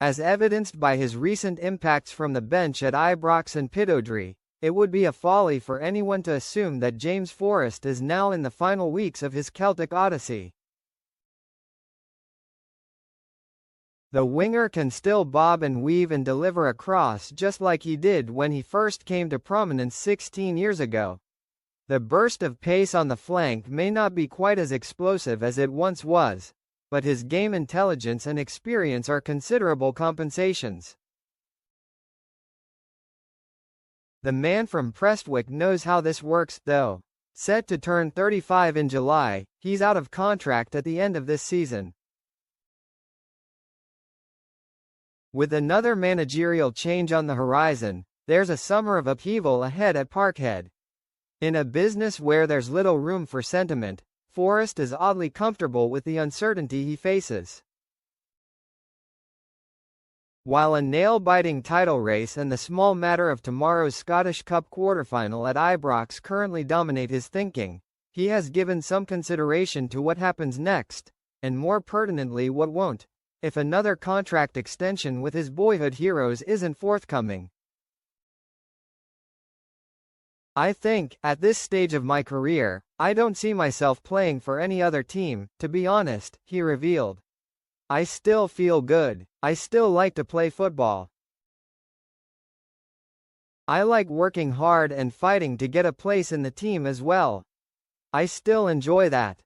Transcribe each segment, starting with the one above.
As evidenced by his recent impacts from the bench at Ibrox and Pittodrie, it would be a folly for anyone to assume that James Forrest is now in the final weeks of his Celtic odyssey. The winger can still bob and weave and deliver a cross just like he did when he first came to prominence 16 years ago. The burst of pace on the flank may not be quite as explosive as it once was, but his game intelligence and experience are considerable compensations. The man from Prestwick knows how this works, though. Set to turn 35 in July, he's out of contract at the end of this season. With another managerial change on the horizon, there's a summer of upheaval ahead at Parkhead. In a business where there's little room for sentiment, Forrest is oddly comfortable with the uncertainty he faces. While a nail-biting title race and the small matter of tomorrow's Scottish Cup quarterfinal at Ibrox currently dominate his thinking, he has given some consideration to what happens next, and more pertinently what won't, if another contract extension with his boyhood heroes isn't forthcoming. "I think, at this stage of my career, I don't see myself playing for any other team, to be honest," he revealed. "I still feel good. I still like to play football. I like working hard and fighting to get a place in the team as well. I still enjoy that.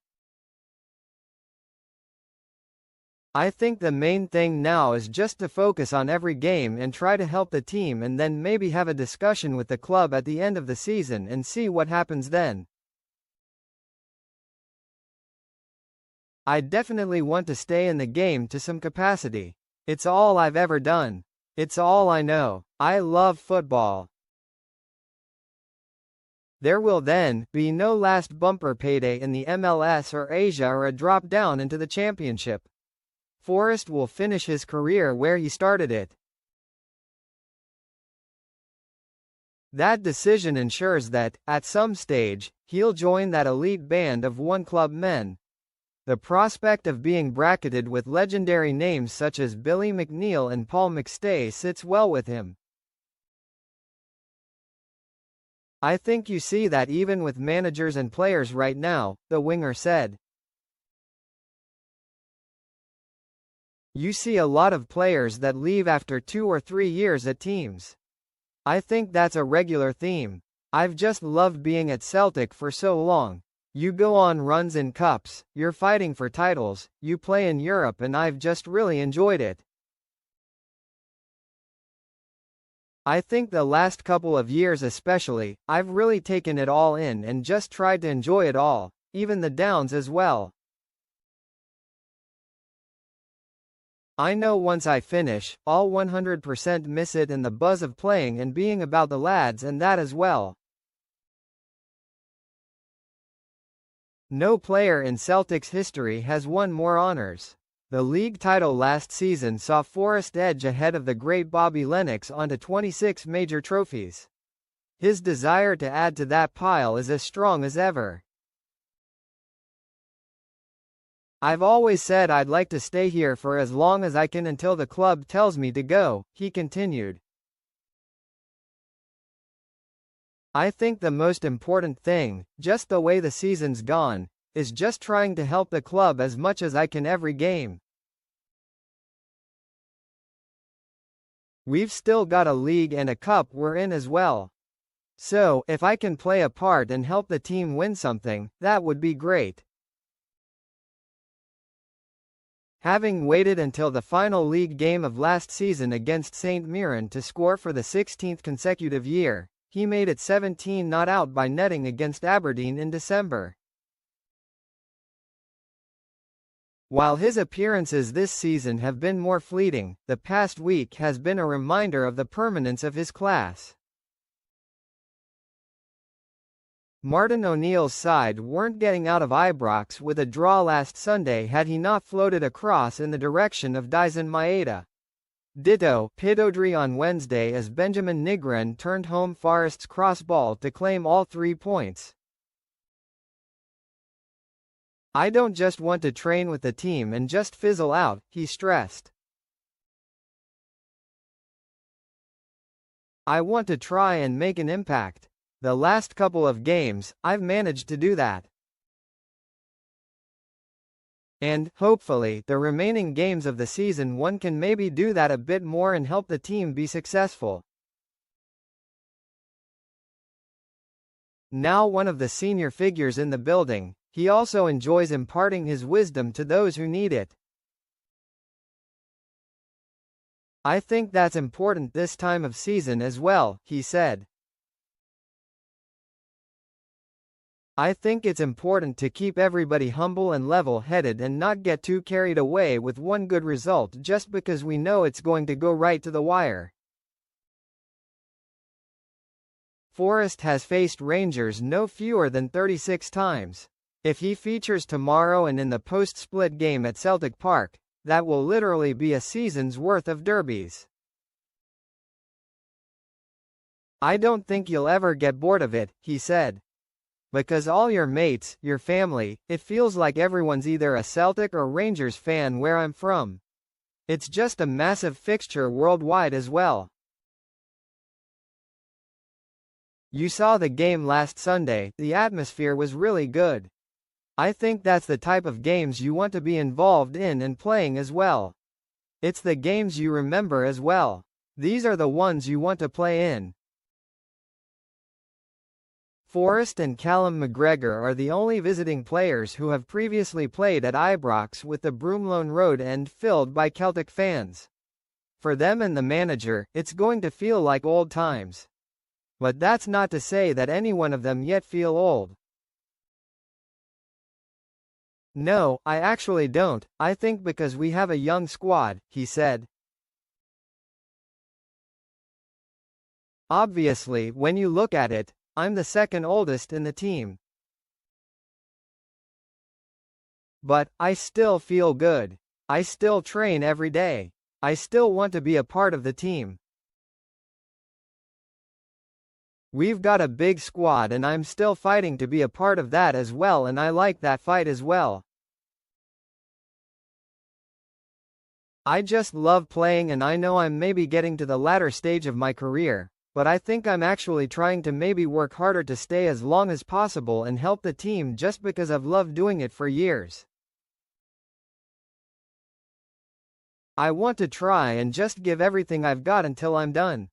I think the main thing now is just to focus on every game and try to help the team and then maybe have a discussion with the club at the end of the season and see what happens then. I definitely want to stay in the game to some capacity. It's all I've ever done. It's all I know. I love football. There will then be no last bumper payday in the MLS or Asia or a drop down into the Championship. Forrest will finish his career where he started it. That decision ensures that, at some stage, he'll join that elite band of one-club men. The prospect of being bracketed with legendary names such as Billy McNeil and Paul McStay sits well with him. "I think you see that even with managers and players right now," the winger said. "You see a lot of players that leave after 2 or 3 years at teams. I think that's a regular theme. I've just loved being at Celtic for so long. You go on runs in cups, you're fighting for titles, you play in Europe, and I've just really enjoyed it. I think the last couple of years especially, I've really taken it all in and just tried to enjoy it all, even the downs as well. I know once I finish, I'll 100% miss it and the buzz of playing and being about the lads and that as well. No player in Celtic's history has won more honours. The league title last season saw Forrest edge ahead of the great Bobby Lennox onto 26 major trophies. His desire to add to that pile is as strong as ever. I've always said I'd like to stay here for as long as I can until the club tells me to go, he continued. I think the most important thing, just the way the season's gone, is just trying to help the club as much as I can every game. We've still got a league and a cup we're in as well. So, if I can play a part and help the team win something, that would be great. Having waited until the final league game of last season against St Mirren to score for the 16th consecutive year, he made it 17 not out by netting against Aberdeen in December. While his appearances this season have been more fleeting, the past week has been a reminder of the permanence of his class. Martin O'Neill's side weren't getting out of Ibrox with a draw last Sunday had he not floated a cross in the direction of Dyson Maeda. Ditto, Pittodrie on Wednesday as Benjamin Nigren turned home Forrest's cross ball to claim all 3 points. I don't just want to train with the team and just fizzle out, he stressed. I want to try and make an impact. The last couple of games, I've managed to do that. And, hopefully, the remaining games of the season one can maybe do that a bit more and help the team be successful. Now one of the senior figures in the building, he also enjoys imparting his wisdom to those who need it. I think that's important this time of season as well, he said. I think it's important to keep everybody humble and level-headed and not get too carried away with one good result just because we know it's going to go right to the wire. Forrest has faced Rangers no fewer than 36 times. If he features tomorrow and in the post-split game at Celtic Park, that will literally be a season's worth of derbies. I don't think you'll ever get bored of it, he said. Because all your mates, your family, it feels like everyone's either a Celtic or Rangers fan where I'm from. It's just a massive fixture worldwide as well. You saw the game last Sunday, the atmosphere was really good. I think that's the type of games you want to be involved in and playing as well. It's the games you remember as well. These are the ones you want to play in. Forrest and Callum McGregor are the only visiting players who have previously played at Ibrox with the Broomloan Road end filled by Celtic fans. For them and the manager, it's going to feel like old times. But that's not to say that any one of them yet feel old. No, I actually don't, I think because we have a young squad, he said. Obviously, when you look at it, I'm the second oldest in the team. But, I still feel good. I still train every day. I still want to be a part of the team. We've got a big squad and I'm still fighting to be a part of that as well, and I like that fight as well. I just love playing, and I know I'm maybe getting to the latter stage of my career, but I think I'm actually trying to maybe work harder to stay as long as possible and help the team just because I've loved doing it for years. I want to try and just give everything I've got until I'm done.